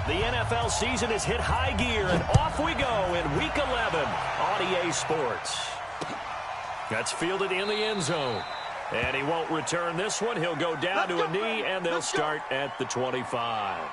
The NFL season has hit high gear, and off we go in Week 11 on EA Sports. That's fielded in the end zone. And he won't return this one. He'll go down to a knee, and they'll start at the 25.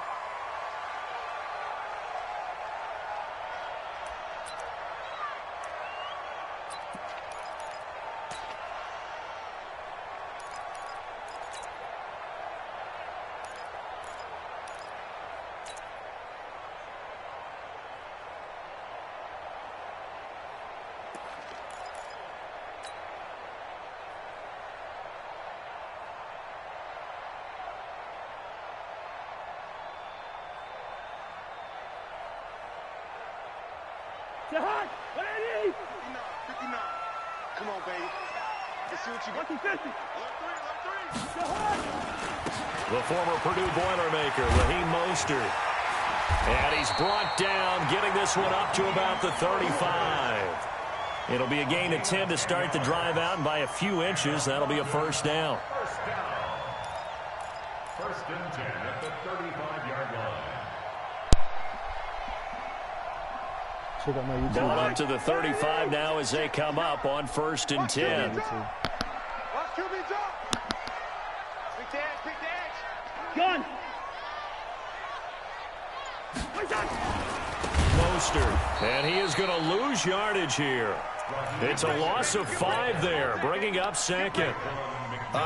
Hot! 180! 59. Come on, baby. Let's see what you got. 150. The former Purdue Boilermaker, Raheem Mostert. And he's brought down, getting this one up to about the 35. It'll be a gain of 10 to start the drive out, and by a few inches, that'll be a first down. First and 10 at the 35-yard line. Ball up to the 35 now as they come up on first and 10. Gun! Mostert, and he is going to lose yardage here. It's a loss of 5 there, bringing up second.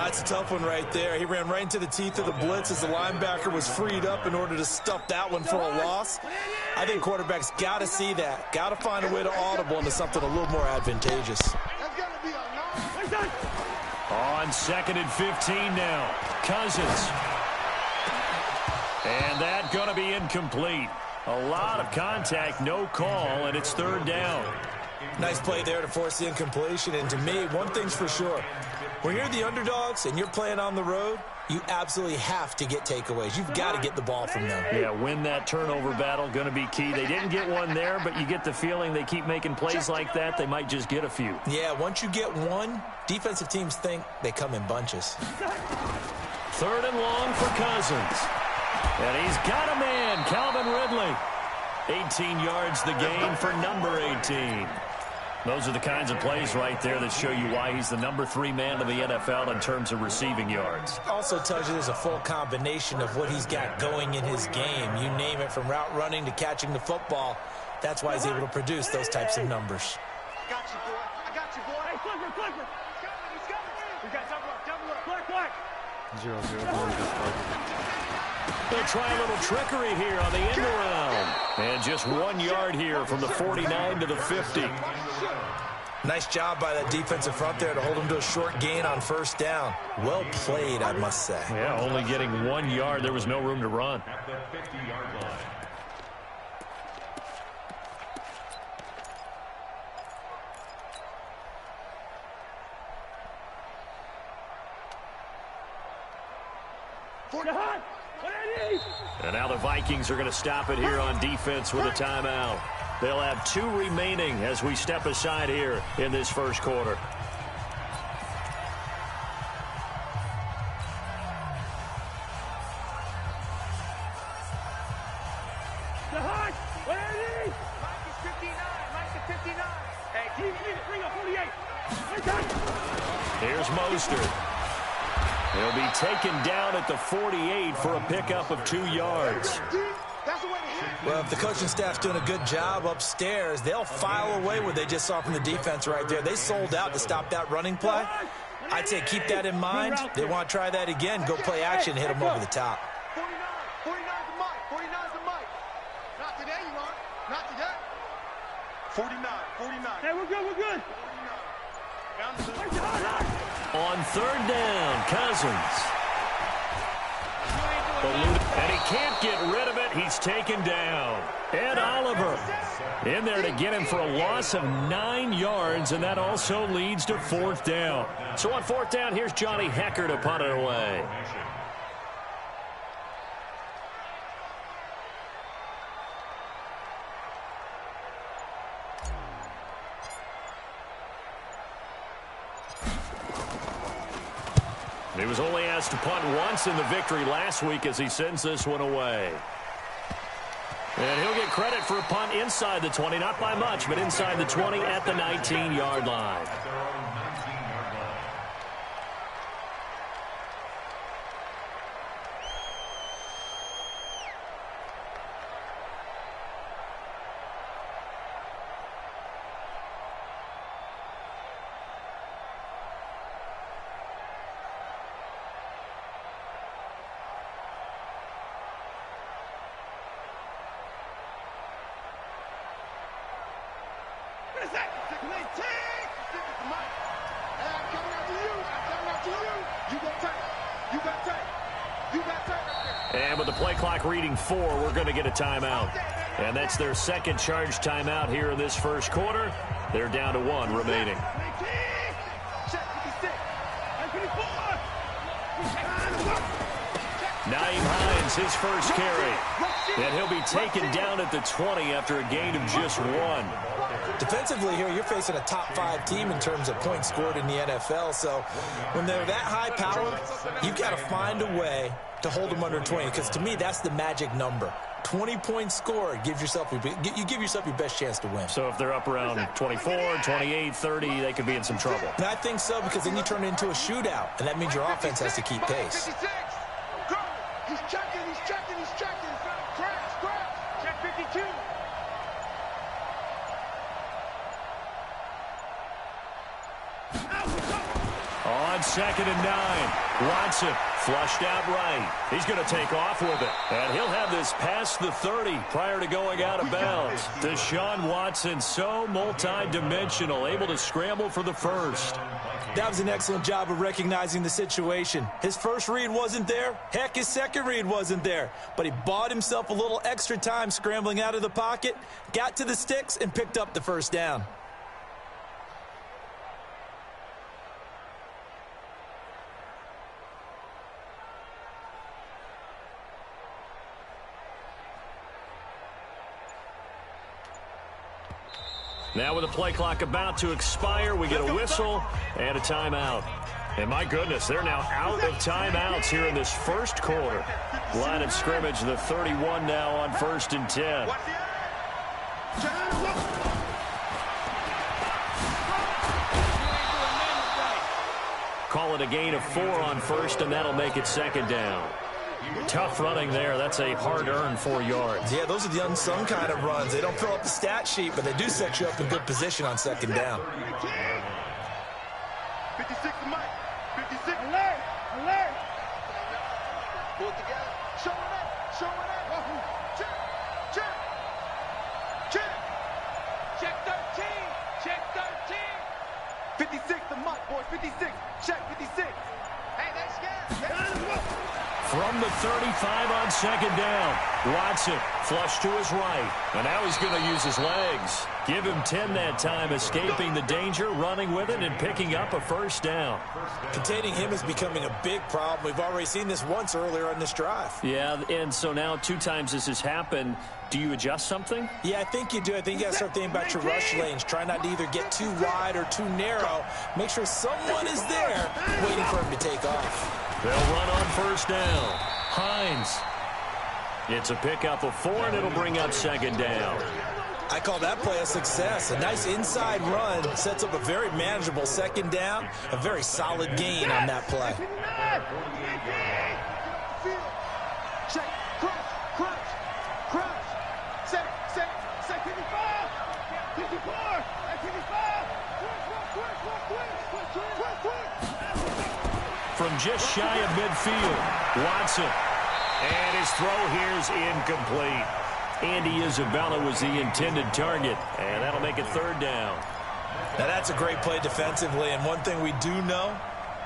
It's a tough one right there. He ran right into the teeth of the blitz as the linebacker was freed up in order to stuff that one for a loss. I think quarterbacks got to see that. Got to find a way to audible into something a little more advantageous. On second and 15 now, Cousins. And that going to be incomplete. A lot of contact, no call, and it's third down. Nice play there to force the incompletion. And to me, one thing's for sure. When you're the underdogs and you're playing on the road, you absolutely have to get takeaways. You've got to get the ball from them. Yeah, win that turnover battle, going to be key. They didn't get one there, but you get the feeling they keep making plays like that, they might just get a few. Yeah, once you get one, defensive teams think they come in bunches. Third and long for Cousins. And he's got a man, Calvin Ridley. 18 yards the gain for number 18. Those are the kinds of plays right there that show you why he's the number 3 man of the NFL in terms of receiving yards. Also tells you there's a full combination of what he's got going in his game. You name it, from route running to catching the football. That's why he's able to produce those types of numbers. I got you, boy. I got you, boy. Hey, Clipper. He's coming. We got double up. Black. 0-0. They'll try a little trickery here on the end around. And just 1 yard here from the 49 to the 50. Nice job by that defensive front there to hold him to a short gain on first down. Well played, I must say. Yeah, only getting 1 yard. There was no room to run. At the 50-yard line. And now the Vikings are going to stop it here on defense with a timeout. They'll have 2 remaining as we step aside here in this first quarter. Here's Mostert. He'll be taken down at the 48 for a pickup of 2 yards. Well, if the coaching staff's doing a good job upstairs, they'll file away what they just saw from the defense right there. They sold out to stop that running play. I'd say keep that in mind. They want to try that again. Go play action, hit them over the top. 49's the mic. 49's the mic. Not today, you are. Not today. 49. Hey, we're good. On third down, Cousins. And he can't get rid of it. He's taken down. Ed Oliver in there to get him for a loss of 9 yards, and that also leads to fourth down. So on fourth down, here's Johnny Hecker to punt it away. He was only asked to punt once in the victory last week as he sends this one away. And he'll get credit for a punt inside the 20, not by much, but inside the 20 at the 19-yard line. And with the play clock reading 4, we're going to get a timeout. And that's their second charge timeout here in this first quarter. They're down to 1 remaining. Naeem Hines, his first carry. And he'll be taken down at the 20 after a gain of just 1. Defensively here, you're facing a top 5 team in terms of points scored in the NFL. So when they're that high power, you've got to find a way to hold them under 20. Because to me, that's the magic number. 20 points scored, you give yourself your best chance to win. So if they're up around 24, 28, 30, they could be in some trouble. And I think so, because then you turn it into a shootout, and that means your offense has to keep pace. He's checking. Crash. Check 52. On 2nd and 9, Watson flushed out right. He's going to take off with it. And he'll have this past the 30 prior to going out of bounds. Deshaun Watson, so multi-dimensional, able to scramble for the first. That was an excellent job of recognizing the situation. His first read wasn't there. Heck, his second read wasn't there. But he bought himself a little extra time scrambling out of the pocket, got to the sticks, and picked up the first down. Now with the play clock about to expire, we get a whistle and a timeout. And my goodness, they're now out of timeouts here in this first quarter. Line of scrimmage, the 31 now on 1st and 10. Call it a gain of 4 on 1st, and that'll make it 2nd down. Tough running there. That's a hard-earned 4 yards. Yeah, those are the unsung kind of runs. They don't fill up the stat sheet, but they do set you up in good position on 2nd down. 56 to Mike. 56. Alert. Pull it together. Show it up. Check 13. Check 13. 56 to Mike, boys. 56. Check 56. Hey, they scared. From the 35 on 2nd down, Watson flushed to his right, and now he's going to use his legs. Give him 10 that time, escaping the danger, running with it, and picking up a first down. Containing him is becoming a big problem. We've already seen this once earlier on this drive. Yeah, and so now 2 times this has happened. Do you adjust something? Yeah, I think you do. I think you got to start thinking about your rush lanes. Try not to either get too wide or too narrow. Make sure someone is there waiting for him to take off. They'll run on 1st down. Hines. It's a pickup of 4, and it'll bring up 2nd down. I call that play a success. A nice inside run sets up a very manageable 2nd down. A very solid gain on that play. Check. Crunch. Set. 55. 54. 55. From just shy of midfield, Watson. And his throw here's incomplete. Andy Isabella was the intended target, and that'll make it 3rd down. Now that's a great play defensively, and one thing we do know,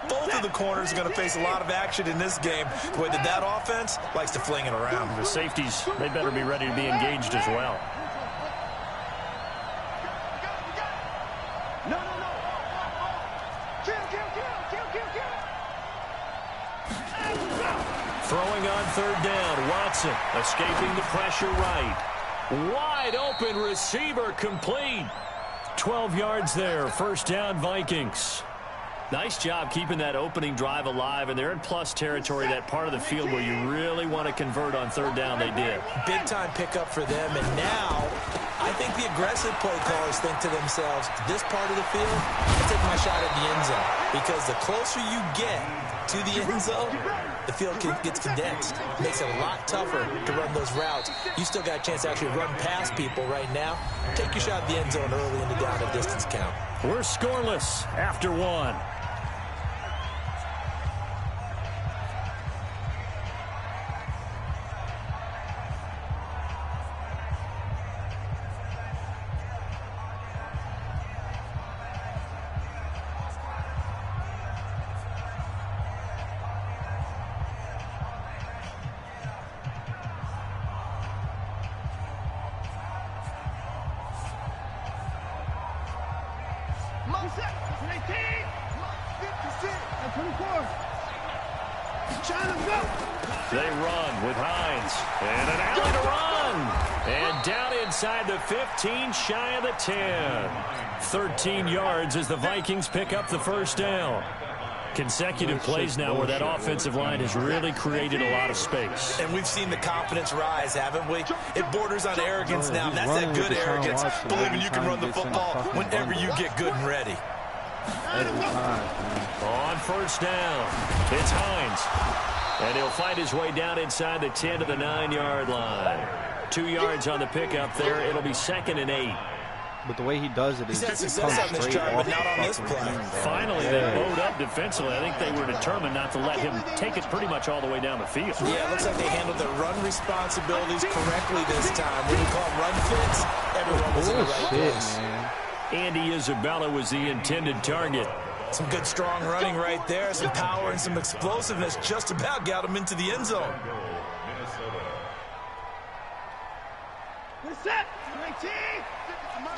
both of the corners are going to face a lot of action in this game. The way that offense likes to fling it around. The safeties, they better be ready to be engaged as well. No. Kill. Throwing on 3rd down, Watson escaping the pressure right. Wide open receiver complete. 12 yards there, 1st down Vikings. Nice job keeping that opening drive alive, and they're in plus territory, that part of the field where you really want to convert on third down. They did. Big-time pickup for them, and now I think the aggressive play callers think to themselves, this part of the field, I'll take my shot at the end zone, because the closer you get to the end zone, the field gets condensed. It makes it a lot tougher to run those routes. You still got a chance to actually run past people right now. Take your shot at the end zone early in the down and distance count. We're scoreless after one. They run with Hines. And an alley to run. And down inside the 15, shy of the 10. 13 yards as the Vikings pick up the first down. Consecutive plays now where that offensive line has really created a lot of space. And we've seen the confidence rise, haven't we? It borders on arrogance now. And that's that good arrogance, believing you can run the football whenever you get good and ready. On first down, it's Hines. And he'll find his way down inside the 10 to the 9-yard line. 2 yards on the pickup there. It'll be 2nd and 8. But the way he does it is he's had success on this drive, but not on this play. Finally, they bowed up defensively. I think they were determined not to let him take it pretty much all the way down the field. Yeah, it looks like they handled their run responsibilities correctly this time. When you call run fits, everyone was in the right place. Andy Isabella was the intended target. Some good strong running right there. Some power and some explosiveness just about got him into the end zone. We're set. 19. Man,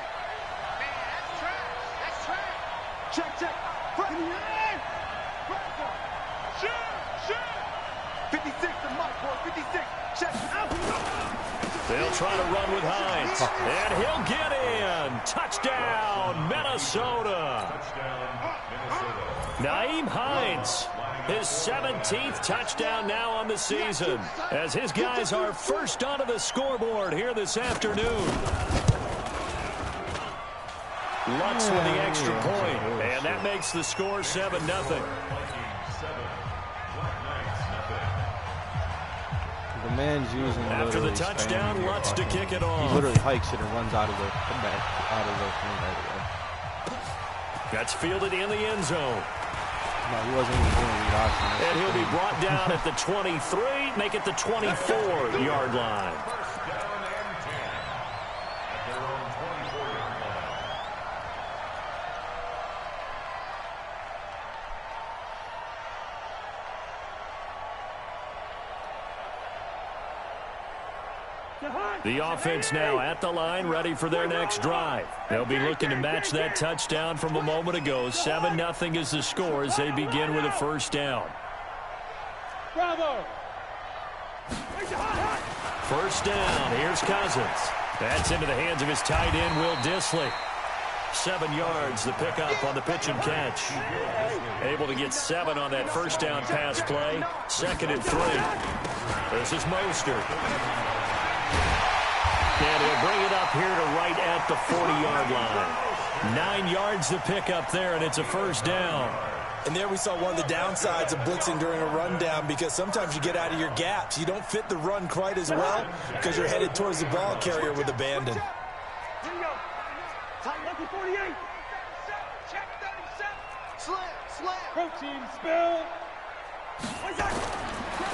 that's trash. That's trash. Check. Front in the air. Shoot. 56 to Mike, boy. 56. Check. They'll try to run with Hines. And he'll get in. Touchdown, Minnesota. Nyheim Hines, his 17th touchdown now on the season, as his guys are first onto the scoreboard here this afternoon. Lutz with the extra point, and that makes the score 7-0. The man's using after the touchdown, Lutz to kick it off. He literally hikes it and runs out of the thing right away. That's fielded in the end zone. No, he wasn't even doing read option. And he'll be brought down at the 23, make it the 24-yard line. The offense now at the line, ready for their next drive. They'll be looking to match that touchdown from a moment ago. 7-0 is the score as they begin with a first down. Bravo. First down, here's Cousins. That's into the hands of his tight end, Will Dissly. 7 yards, the pickup on the pitch and catch. Able to get 7 on that first down pass play. 2nd and 3. This is Mostert. And he'll bring it up here to right at the 40-yard line. 9 yards to pick up there, and it's a first down. And there we saw one of the downsides of blitzing during a rundown, because sometimes you get out of your gaps. You don't fit the run quite as well because you're headed towards the ball carrier with abandon. Here you go. Tight lucky 48. Check 37. Slam. Protein spill.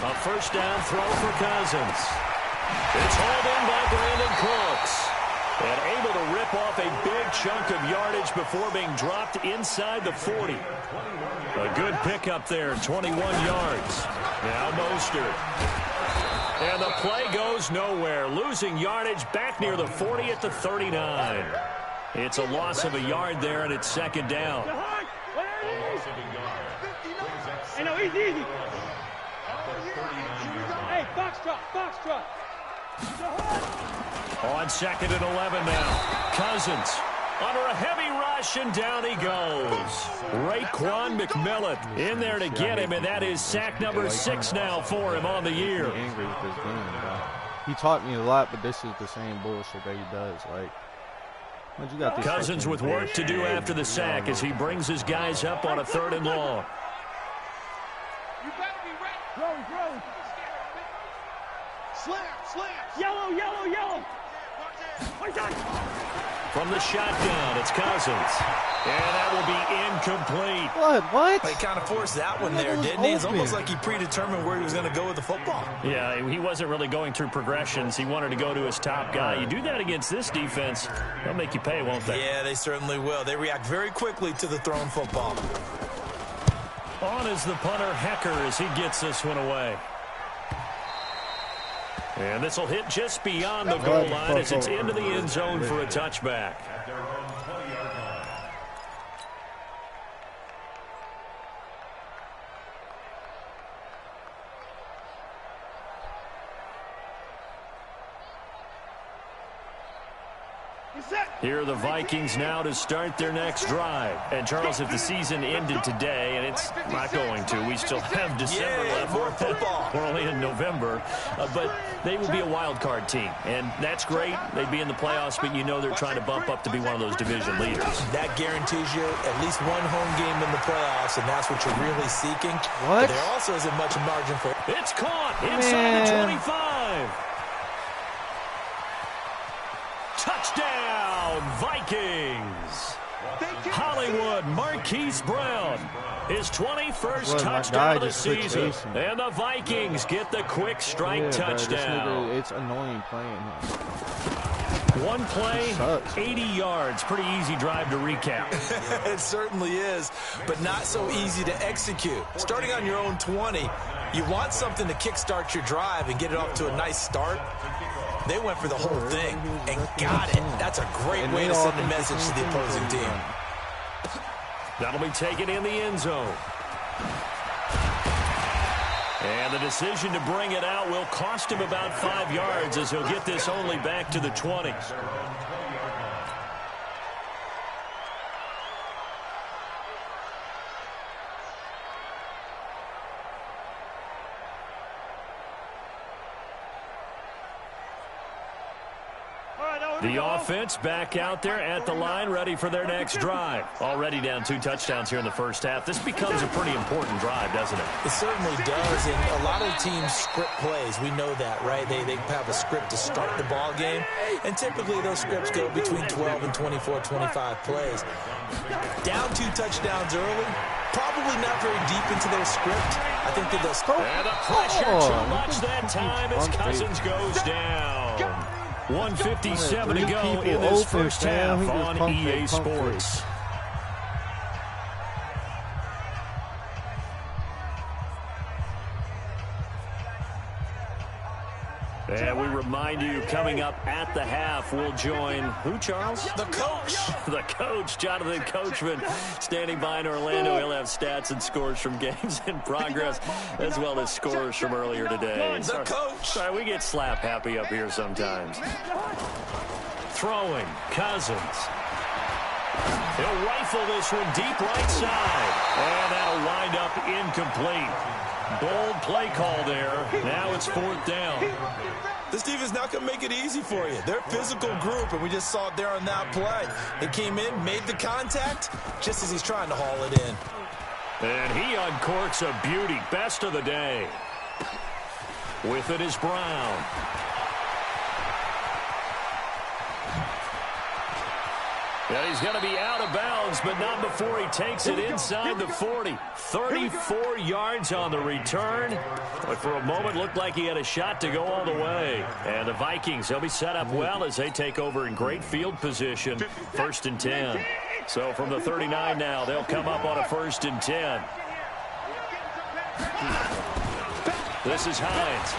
A first down throw for Cousins. It's hauled in by Brandon Cooks. And able to rip off a big chunk of yardage before being dropped inside the 40. A good pickup there, 21 yards. Now Mostert. And the play goes nowhere. Losing yardage back near the 40 at the 39. It's a loss of a yard there, and it's 2nd down. Hey, no, easy. Hey, foxtrot. On 2nd and 11 now. Cousins under a heavy rush, and down he goes. Raekwon McMillan in there to get him, and that is sack number 6 now for him on the year. I'm angry with this game, bro. He taught me a lot, but this is the same bullshit that he does. Like, you got this Cousins with work to do after the sack as he brings his guys up on a 3rd and long. You better be ready. Throw. Slam. Yellow. From the shotgun, it's Cousins. And that will be incomplete. What? He kind of forced that one there, didn't he? It's almost like he predetermined where he was going to go with the football. Yeah, he wasn't really going through progressions. He wanted to go to his top guy. You do that against this defense, they'll make you pay, won't they? Yeah, they certainly will. They react very quickly to the thrown football. On is the punter, Hecker, as he gets this one away. And this will hit just beyond the goal line as it's into the end zone for a touchback. Here are the Vikings now to start their next drive. And, Charles, if the season ended today, and it's not going to, we still have December left. More football. We're only in November. But they would be a wild card team. And that's great. They'd be in the playoffs, but you know they're trying to bump up to be one of those division leaders. That guarantees you at least one home game in the playoffs, and that's what you're really seeking. What? But there also isn't much margin for... It's caught inside the 25. Touchdown, Vikings! Hollywood Marquise Brown, his 21st touchdown of the season. And the Vikings get the quick strike touchdown. Nigga, it's annoying playing him. One play, 80 yards. Pretty easy drive to recap. It certainly is, but not so easy to execute. Starting on your own 20, you want something to kickstart your drive and get it off to a nice start. They went for the whole thing and got it. That's a great way to send a message to the opposing team. That'll be taken in the end zone. And the decision to bring it out will cost him about 5 yards as he'll get this only back to the 20. The offense back out there at the line, ready for their next drive. Already down 2 touchdowns here in the first half. This becomes a pretty important drive, doesn't it? It certainly does, and a lot of teams script plays. We know that, right? They have a script to start the ball game, and typically those scripts go between 12 and 24, 25 plays. Down 2 touchdowns early, probably not very deep into their script. I think that they'll... And the pressure too much that time as Cousins goes down. 1:57 to go in this first half on EA Sports. And we remind you, coming up at the half, we'll join who, Charles? The coach. The coach, Jonathan Coachman, standing by in Orlando. He'll have stats and scores from games in progress, as well as scores from earlier today. The coach. Sorry, we get slap happy up here sometimes. Throwing, Cousins. He'll rifle this one deep right side. And that'll wind up incomplete. Bold play call there. Now it's 4th down. This defense not going to make it easy for you. They're a physical group, and we just saw it there on that play. It came in, made the contact, just as he's trying to haul it in. And he uncorks a beauty. Best of the day. With it is Brown. And he's going to be out of bounds, but not before he takes it inside the 40. 34 yards on the return. But for a moment, looked like he had a shot to go all the way. And the Vikings, they'll be set up well as they take over in great field position. 1st and 10. So from the 39 now, they'll come up on a 1st and 10. This is Hines.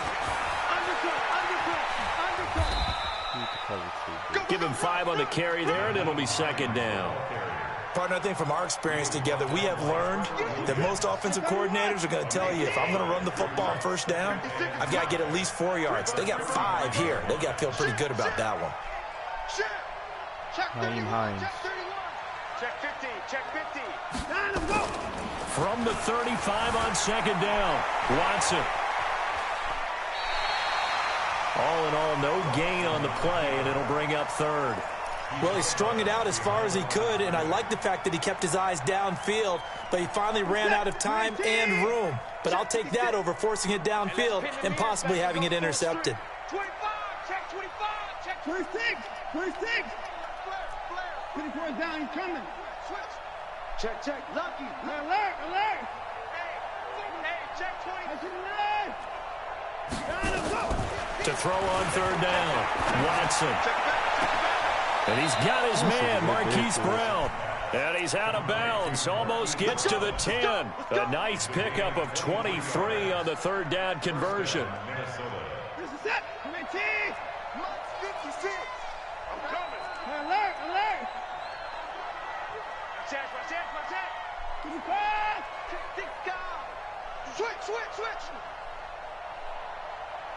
Give him 5 on the carry there, and it'll be 2nd down. Partner, I think from our experience together, we have learned that most offensive coordinators are going to tell you, if I'm going to run the football on 1st down, I've got to get at least 4 yards. They got 5 here. They've got to feel pretty good about that one. Check 31. Hines. Check 31. Check 50. Check 50. From the 35 on second down, Watson. All in all, no gain on the play, and it'll bring up third. Well, he strung it out as far as he could, and I like the fact that he kept his eyes downfield, but he finally ran out of time and room. But I'll take that over forcing it downfield and possibly having it intercepted. 25. Check 25. Check 26. 26. Flare. 24 down. He's coming. Switch. Check. Lucky. Alert. Hey, check 20. That's your leg. Got him. Go. To throw on third down, Watson. And he's got his man, Marquise Brown. And he's out of bounds, almost gets to the 10. A nice pickup of 23 on the third down conversion. This is it. 19. 56. I'm coming. Alert. Check. 25. Switch.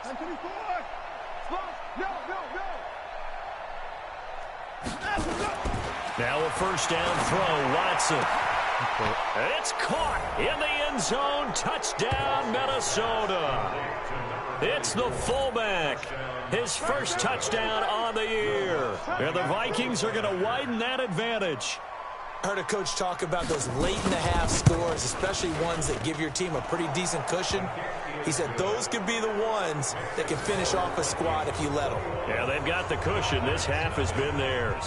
24. No. Now a first down throw, Watson. And it's caught in the end zone. Touchdown, Minnesota. It's the fullback. His first touchdown on the year. And the Vikings are going to widen that advantage. I heard a coach talk about those late-in-the-half scores, especially ones that give your team a pretty decent cushion. He said those could be the ones that can finish off a squad if you let them. Yeah, they've got the cushion. This half has been theirs.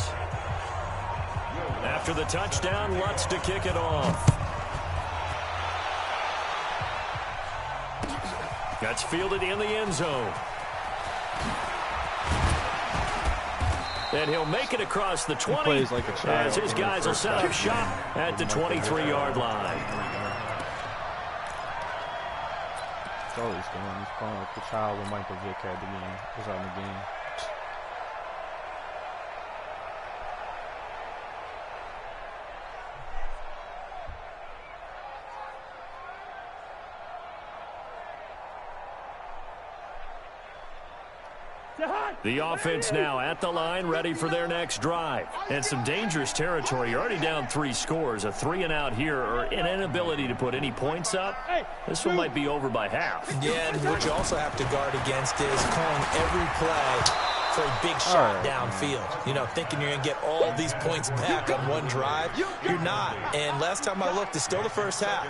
After the touchdown, Lutz to kick it off. That's fielded in the end zone. And he'll make it across the 20 plays like a child as his guys will set up shop at the 23-yard line. That's all he's doing. He's playing like the child when Michael Vick had the game. Was on the game. The offense now at the line, ready for their next drive. And some dangerous territory. You're already down 3 scores. A 3-and-out here, or an inability to put any points up. This one might be over by half. Yeah, and what you also have to guard against is calling every play for a big shot downfield. You know, thinking you're going to get all these points back on one drive. You're not. And last time I looked, it's still the first half.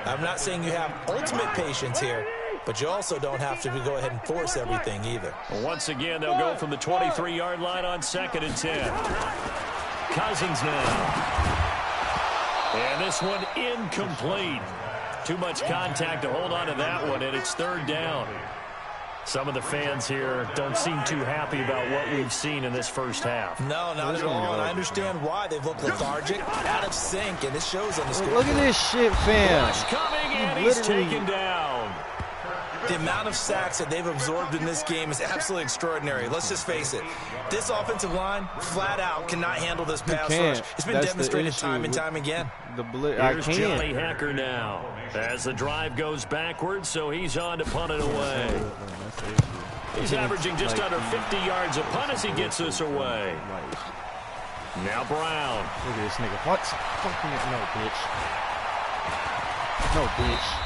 I'm not saying you have ultimate patience here, but you also don't have to go ahead and force everything either. Well, once again, they'll go from the 23-yard line on 2nd and 10. Cousins now. And this one incomplete. Too much contact to hold on to that one, and it's 3rd down. Some of the fans here don't seem too happy about what we've seen in this first half. No, not at all, and I understand why. They've looked lethargic, out of sync, and it shows on the score. Look at this shit, fam. Rush coming, and he's taken down. The amount of sacks that they've absorbed in this game is absolutely extraordinary. Let's just face it. This offensive line, flat out, cannot handle this pass rush. It's been demonstrated time and time again. Here's Johnny Hecker now as the drive goes backwards, so he's on to punt it away. He's averaging just under 50 yards a punt as he gets this away. Now Brown. Look at this nigga. What? Fucking no, bitch. No, bitch.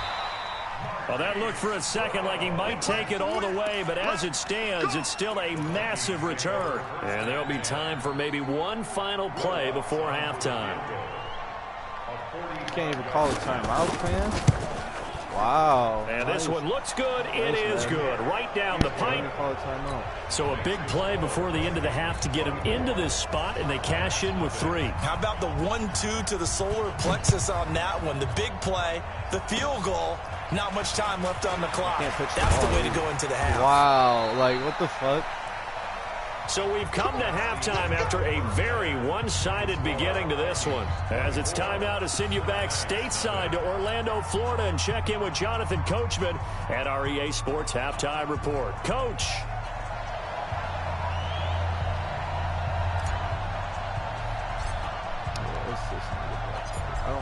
Well, that looked for a second like he might take it all the way, but as it stands, it's still a massive return. And there'll be time for maybe one final play before halftime. You can't even call a timeout, man. Wow. And this one looks good. It is good. Right down the pipe. So a big play before the end of the half to get him into this spot, and they cash in with 3. How about the 1-2 to the solar plexus on that one? The big play, the field goal, not much time left on the clock. That's the way to go into the half. Wow. Like, what the fuck? So we've come to halftime after a very one-sided beginning to this one. As it's time now to send you back stateside to Orlando, Florida, and check in with Jonathan Coachman at our EA Sports Halftime Report. Coach.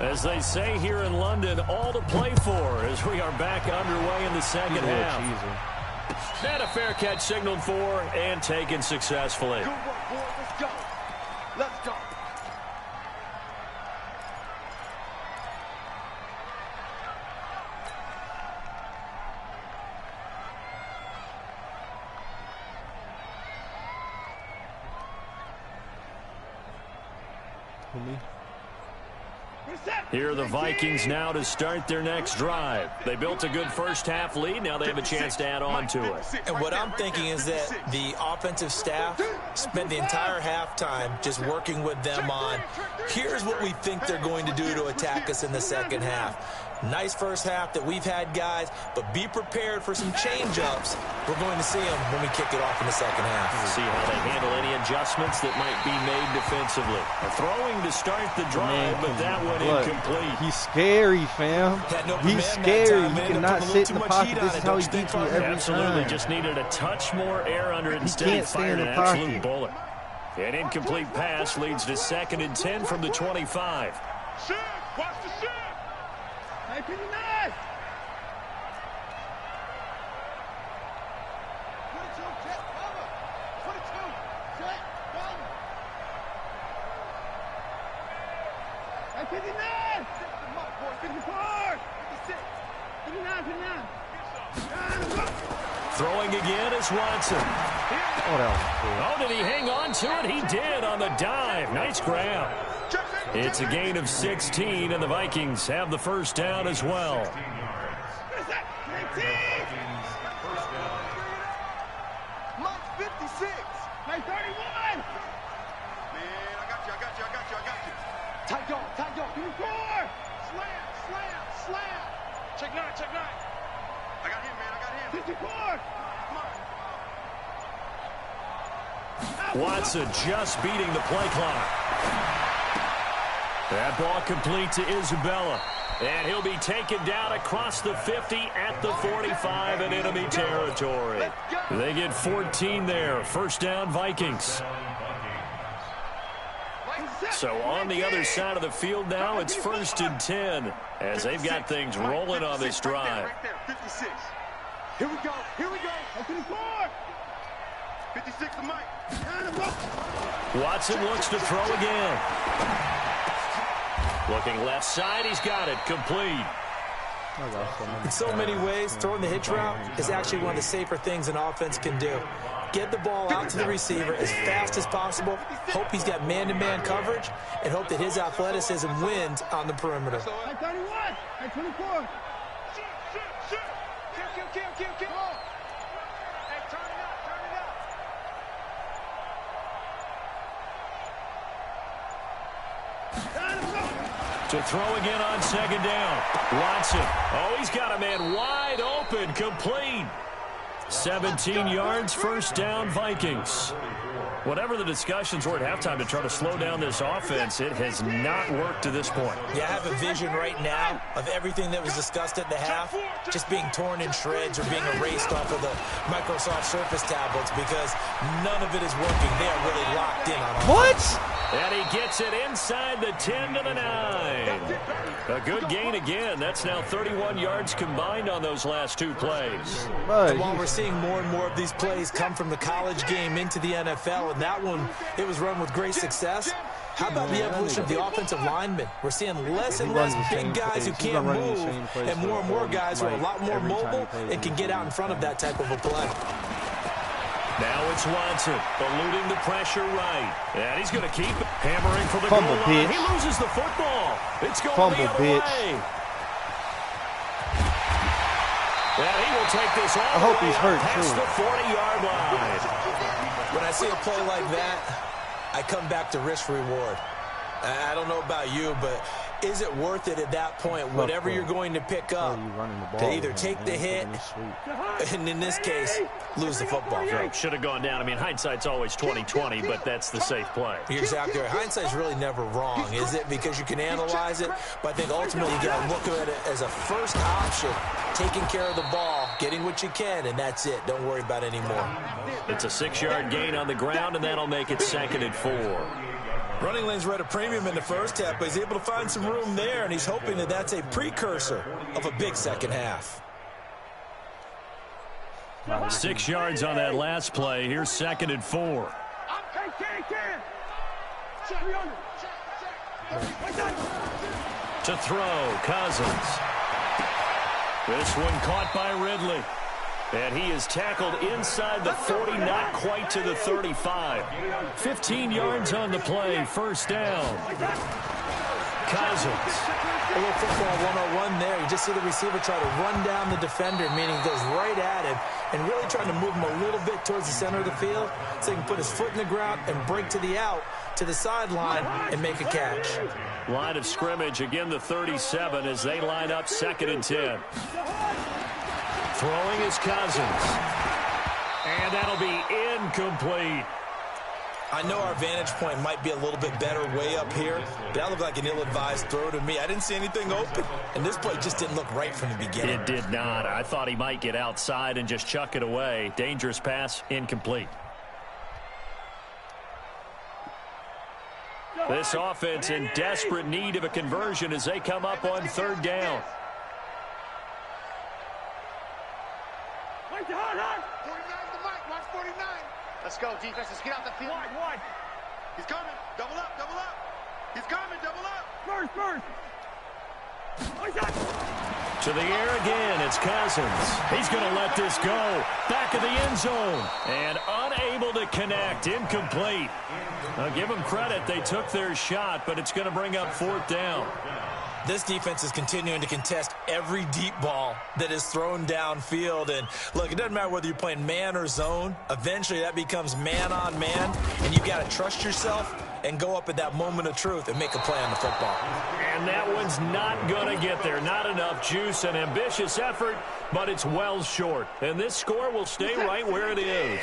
As they say here in London, all to play for as we are back underway in the second half. And a fair catch signaled for and taken successfully. Let's go. Here are the Vikings now to start their next drive. They built a good first-half lead. Now they have a chance to add on to it. And what I'm thinking is that the offensive staff spent the entire halftime just working with them on, here's what we think they're going to do to attack us in the second half. Nice first half that we've had, guys, but be prepared for some change-ups. We're going to see them when we kick it off in the second half. See how they handle any adjustments that might be made defensively. Throwing to start the drive, but that one incomplete. He's scary, fam. He's scary. You cannot sit in the pocket. This is how he beats you every Absolutely. time. Just needed a touch more air under it. Instead, he fired an absolute bullet. An incomplete pass leads to 2nd and 10 from the 25. Shoot! Watch the shoot! Hey, pretty nice! 22, check, cover! 22, check, cover! Hey, pretty nice! 54! 56! 59, 59! Throwing again is Watson. Oh, that was cool. Oh, did he hang on to it? He did on the dive. Nice grab. It's a gain of 16, and the Vikings have the first down as well. Mike 56. Hey, 31! Man, I got you. Tight go. 24! Slam. Check 9. I got him, man. 54! Watson just beating the play clock. That ball complete to Isabella. And he'll be taken down across the 50 at the 45 in enemy territory. They get 14 there. First down, Vikings. So on the other side of the field now, it's 1st and 10 as they've got things rolling on this drive. Right there, 56. Here we go. 54! 56 to Mike. Watson looks to throw again. Looking left side, he's got it, complete. In so many ways, throwing the hitch route is actually one of the safer things an offense can do. Get the ball out to the receiver as fast as possible, hope he's got man-to-man coverage, and hope that his athleticism wins on the perimeter. Hey, 31! Hey, 24! Shoot. Kill. Hey, turn it up. To throw again on 2nd down. Watson. Oh, he's got a man wide open, complete. 17 yards, first down, Vikings. Whatever the discussions were at halftime to try to slow down this offense, it has not worked to this point. Yeah, I have a vision right now of everything that was discussed at the half just being torn in shreds or being erased off of the Microsoft Surface tablets because none of it is working. They are really locked in on offense. What? And he gets it inside the 10 to the 9. A good gain again. That's now 31 yards combined on those last 2 plays. And while we're seeing more and more of these plays come from the college game into the NFL, and that one, it was run with great success, how about the evolution of the offensive linemen? We're seeing less and less big guys who can't move, and more guys who are a lot more mobile and can get out in front of that type of a play. Now it's Watson, eluding the pressure right. And he's going to keep hammering for the goal line. He loses the football. It's going the other way. And he will take this all I hope he's hurt, past too. the 40-yard line. When I see a play like that, I come back to risk-reward. I don't know about you, but is it worth it at that point, whatever you're going to pick up, to either take the hit and, in this case, lose the football? Should have gone down. I mean, hindsight's always 20/20, but that's the safe play. You're exactly right. Hindsight's really never wrong, is it? Because you can analyze it, but I think ultimately you got to look at it as a first option, taking care of the ball, getting what you can, and that's it. Don't worry about any more. It's a 6-yard gain on the ground, and that'll make it 2nd and 4. Running lanes were at a premium in the first half, but he's able to find some room there, and he's hoping that that's a precursor of a big second half. 6 yards on that last play. Here's 2nd and 4. To throw, Cousins. This one caught by Ridley. And he is tackled inside the 40, not quite to the 35. 15 yards on the play, first down. Cousins. A little football 101 there. You just see the receiver try to run down the defender, meaning he goes right at him and really trying to move him a little bit towards the center of the field so he can put his foot in the ground and break to the out, to the sideline, and make a catch. Line of scrimmage, again the 37 as they line up 2nd and 10. Throwing is Cousins. And that'll be incomplete. I know our vantage point might be a little bit better way up here, but that looked like an ill-advised throw to me. I didn't see anything open, and this play just didn't look right from the beginning. It did not. I thought he might get outside and just chuck it away. Dangerous pass, incomplete. This offense in desperate need of a conversion as they come up on 3rd down. 49 to Mike, watch 49. Let's go, defense. Let's get out the field. Wide. He's coming. Double up, double up. He's coming, double up. First. To the air again, it's Cousins. He's going to let this go. Back of the end zone. And unable to connect. Incomplete. I'll give them credit. They took their shot, but it's going to bring up 4th down. This defense is continuing to contest every deep ball that is thrown downfield. And, look, it doesn't matter whether you're playing man or zone. Eventually, that becomes man-on-man, and you've got to trust yourself and go up at that moment of truth and make a play on the football. And that one's not going to get there. Not enough juice. An ambitious effort, but it's well short. And this score will stay right where it is.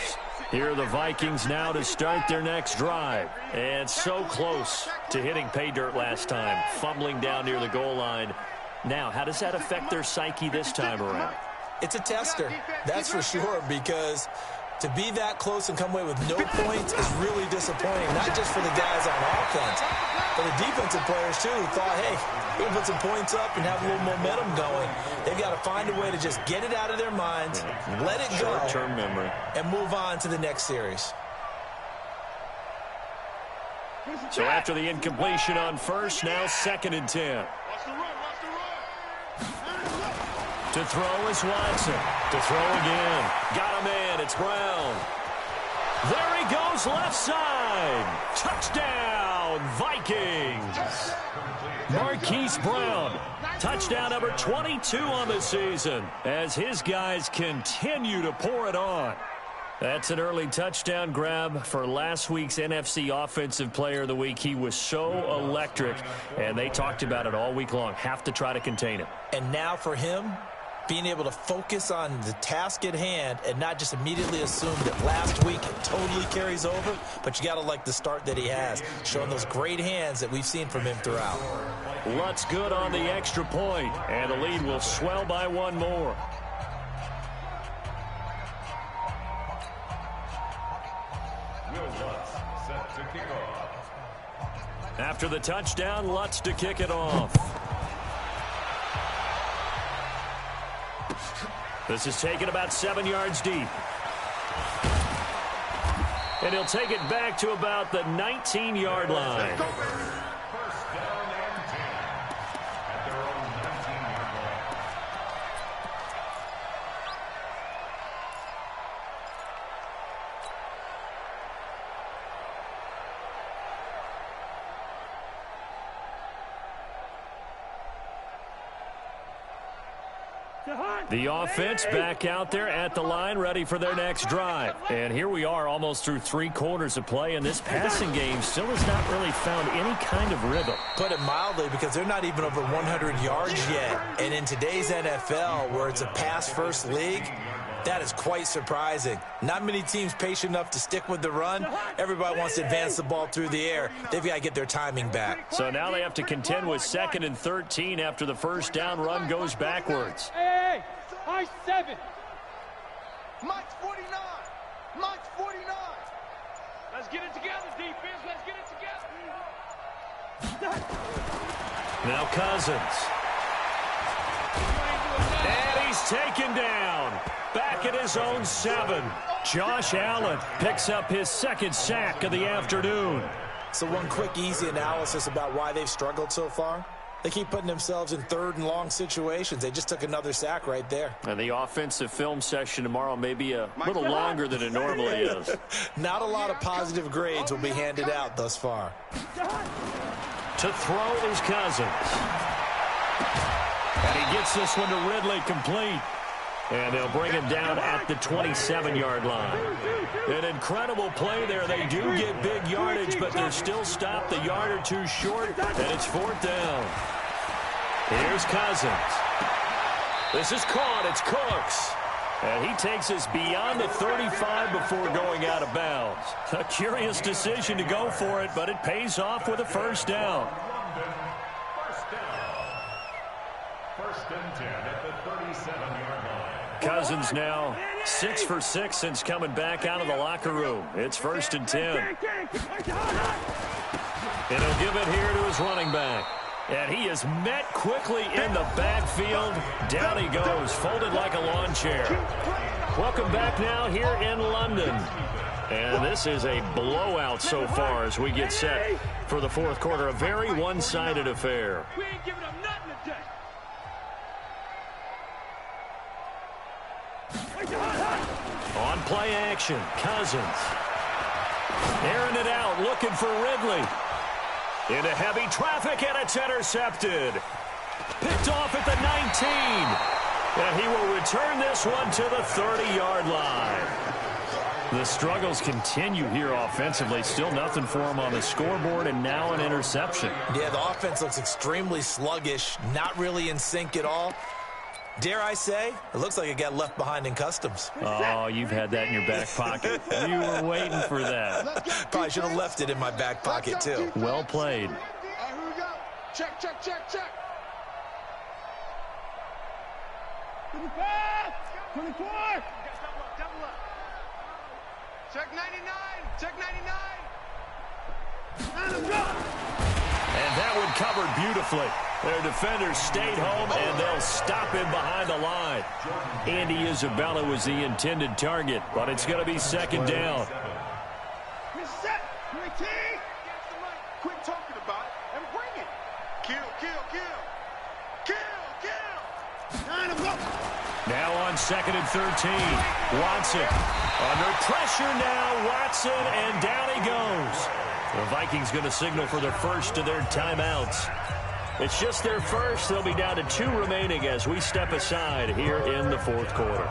Here are the Vikings now to start their next drive. And so close to hitting pay dirt last time. Fumbling down near the goal line. Now, how does that affect their psyche this time around? It's a tester, that's for sure, because to be that close and come away with no points is really disappointing, not just for the guys on offense, but the defensive players, too, who thought, hey, we can put some points up and have a little momentum going. They've got to find a way to just get it out of their minds, let it go, short-term memory, and move on to the next series. So after the incompletion on first, now 2nd and 10. Watch the run. To throw is Watson. To throw again. Got a man. It's Brown. There he goes, left side. Touchdown, Vikings. Marquise Brown. Touchdown number 22 on the season as his guys continue to pour it on. That's an early touchdown grab for last week's NFC Offensive Player of the Week. He was so electric, and they talked about it all week long. Have to try to contain him. And now for him, being able to focus on the task at hand and not just immediately assume that last week it totally carries over, but you got to like the start that he has, showing those great hands that we've seen from him throughout. Lutz good on the extra point, and the lead will swell by one more. After the touchdown, Lutz to kick it off. This is taken about 7 yards deep. And he'll take it back to about the 19-yard line. First down and 10 at their own 19-yard line. The offense back out there at the line, ready for their next drive. And here we are almost through 3 quarters of play, and this passing game still has not really found any kind of rhythm. Put it mildly, because they're not even over 100 yards yet. And in today's NFL, where it's a pass-first league, that is quite surprising. Not many teams patient enough to stick with the run. Everybody wants to advance the ball through the air. They've got to get their timing back. So now they have to contend with 2nd and 13 after the first down run goes backwards. Hey, high 7. Mike's 49. Mike's 49. Let's get it together, defense. Let's get it together. Now Cousins. And he's taken down. Back at his own 7. Josh Allen picks up his 2nd sack of the afternoon. So one quick, easy analysis about why they've struggled so far. They keep putting themselves in 3rd and long situations. They just took another sack right there. And the offensive film session tomorrow may be a little longer than it normally is. Not a lot of positive grades will be handed out thus far. To throw is Cousins. And he gets this one to Ridley complete. And they'll bring him down at the 27-yard line. An incredible play there. They do get big yardage, but they're still stopped a yard or two short, and it's 4th down. Here's Cousins. This is caught. It's Cooks. And he takes us beyond the 35 before going out of bounds. A curious decision to go for it, but it pays off with a 1st down. First and 10 at the 37-yard line. Cousins now 6 for 6 since coming back out of the locker room. It's 1st and 10. And he'll give it here to his running back. And he is met quickly in the backfield. Down he goes, folded like a lawn chair. Welcome back now here in London. And this is a blowout so far as we get set for the 4th quarter. A very one-sided affair. We ain't giving up nothing today. On play action, Cousins. Airing it out, looking for Ridley. Into heavy traffic, and it's intercepted. Picked off at the 19. And he will return this one to the 30-yard line. The struggles continue here offensively. Still nothing for him on the scoreboard, and now an interception. Yeah, the offense looks extremely sluggish, not really in sync at all. Dare I say, it looks like it got left behind in customs. Oh, you've had that in your back pocket. You were waiting for that. Probably should have left it in my back pocket, too. Well played. All right, here we go. Check, check, check, check. 25, 24. Double up, double up. Check 99, check 99. And that one covered beautifully. Their defenders stayed home, and they'll stop him behind the line. Andy Isabella was the intended target, but it's going to be 2nd down. Reset. 19. Quit talking about it and bring it. Kill, kill, kill. Kill, kill. Now on 2nd and 13. Watson. Under pressure now, Watson, and down he goes. The Vikings going to signal for their first of their timeouts. It's just their first. They'll be down to 2 remaining as we step aside here in the 4th quarter.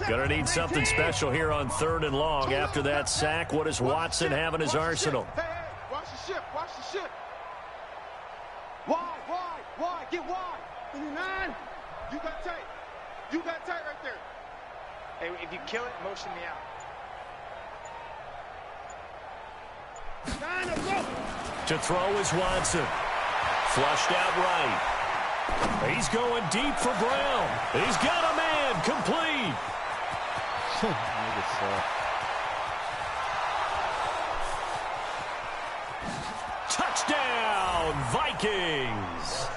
Going to need something special here on 3rd and long. After that sack, what does Watson have in his arsenal? Hey, hey, watch the ship, watch the ship. Wide, get wide. 29. You got tight. You got tight right there. Hey, if you kill it, motion me out. To throw is Watson. Flushed out right. He's going deep for Brown. He's got a man. Complete. Touchdown, Vikings.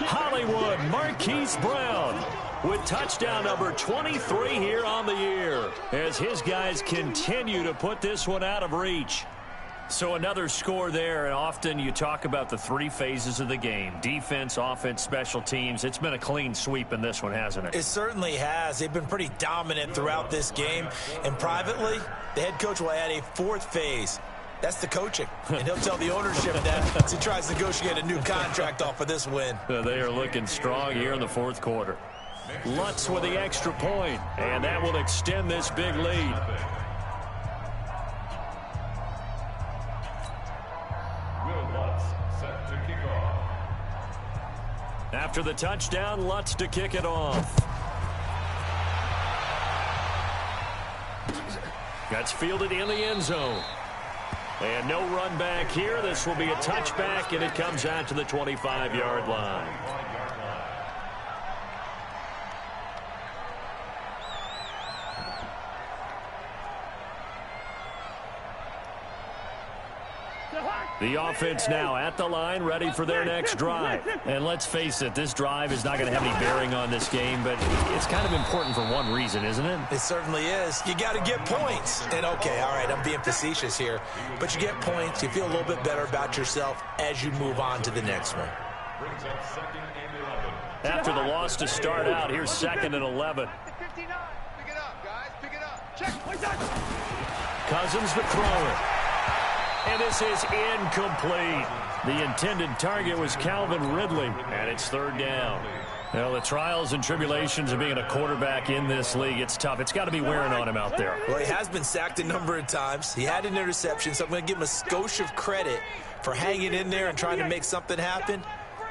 Hollywood Marquise Brown with touchdown number 23 here on the year as his guys continue to put this one out of reach. So another score there, and often you talk about the 3 phases of the game. Defense, offense, special teams. It's been a clean sweep in this one, hasn't it? It certainly has. They've been pretty dominant throughout this game. And privately, the head coach will add a 4th phase. That's the coaching. And he'll tell the ownership that as he tries to negotiate a new contract off of this win. They are looking strong here in the 4th quarter. Lutz with the extra point, and that will extend this big lead. After the touchdown, Lutz to kick it off. That's fielded in the end zone. And no run back here. This will be a touchback, and it comes out to the 25-yard line. The offense now at the line, ready for their next drive. And let's face it, this drive is not going to have any bearing on this game, but it's kind of important for one reason, isn't it? It certainly is. You got to get points. And, okay, all right, I'm being facetious here, but you get points. You feel a little bit better about yourself as you move on to the next one. After the loss to start out, here's 2nd and 11. Pick it up, guys. Pick it up. Check. Cousins to throw it. And this is incomplete. The intended target was Calvin Ridley, and it's 3rd down. Well, the trials and tribulations of being a quarterback in this league, it's tough. It's got to be wearing on him out there. Well, he has been sacked a number of times. He had an interception, so I'm going to give him a skosh of credit for hanging in there and trying to make something happen,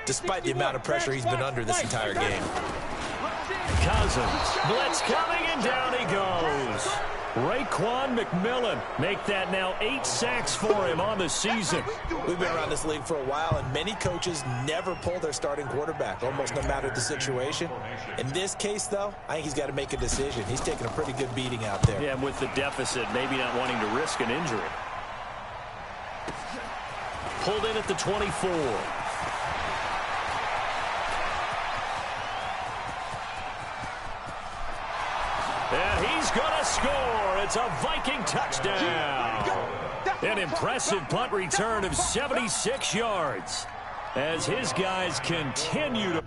despite the amount of pressure he's been under this entire game. Cousins, blitz coming, and down he goes. Raekwon McMillan make that now 8 sacks for him on the season. We've been around this league for a while, and many coaches never pull their starting quarterback, almost no matter the situation. In this case, though, I think he's got to make a decision. He's taking a pretty good beating out there. Yeah, and with the deficit, maybe not wanting to risk an injury. Pulled in at the 24. And he's going to score. It's a Viking touchdown. An impressive punt return of 76 yards as his guys continue to...